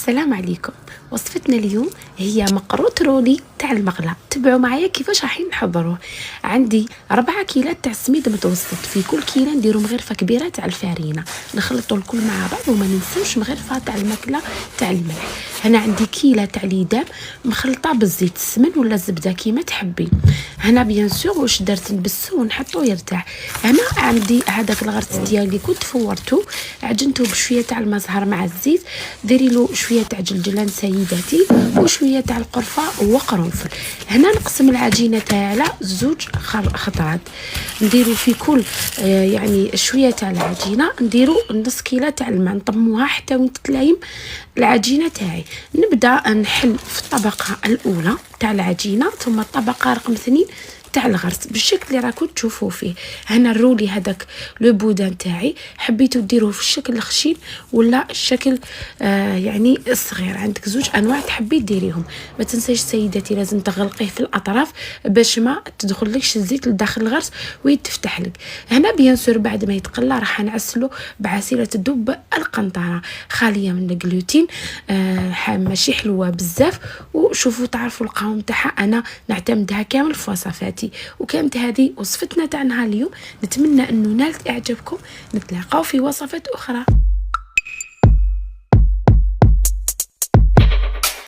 السلام عليكم. وصفتنا اليوم هي مقروط رولي تاع المغلى. تبعوا معايا كيفاش راح نحضروه. عندي 4 كيلات تاع السميد متوسط، في كل كيلة نديروا مغرفه كبيره تاع الفارينه، نخلطوا الكل مع بعض وما ننساوش مغرفه تاع الماكله تاع الملح. هنا عندي كيلة تاع ليدام مخلطه بالزيت السمن ولا الزبده كيما تحبي. هنا بيان سور واش درت نبسو ونحطو يرتاح. هنا عندي هذاك الغرس ديالي كنت فورته، عجنته بشويه تاع الماء زهر مع الزيت، ديري له شويه تاع جلجلان سيداتي وشويه تاع القرفه وقرنفل. هنا نقسم العجينه تاعي على 2 خطرات، نديرو في كل يعني شويه تاع العجينه، نديرو نص كيلة تاع الماء، نطموها حتى وين تتلايم العجينه تاعي. نبدا نحل في الطبقه الاولى تاع العجينه، ثم الطبقه رقم 2 تاع الغرس بالشكل اللي راكم تشوفوا فيه. هنا الرولي هذاك لو بودان تاعي حبيتو ديروه في الشكل الخشين ولا الشكل يعني الصغير، عندك 2 انواع تحبي ديريهم. ما تنسيش سيداتي لازم تغلقيه في الاطراف باش ما تدخلكش الزيت لداخل الغرس ويتفتح لك. هنا بيان سور بعد ما يتقلى راح نعسلو بعسيله الدب القنطره خاليه من الجلوتين، ماشي حلوه بزاف. وشوفوا تعرفوا القوام تاعها، انا نعتمدها كامل في وصفاتي. وكانت هذه وصفتنا تاع نهار اليوم، نتمنى انه نالت اعجابكم. نتلاقاو في وصفات اخرى.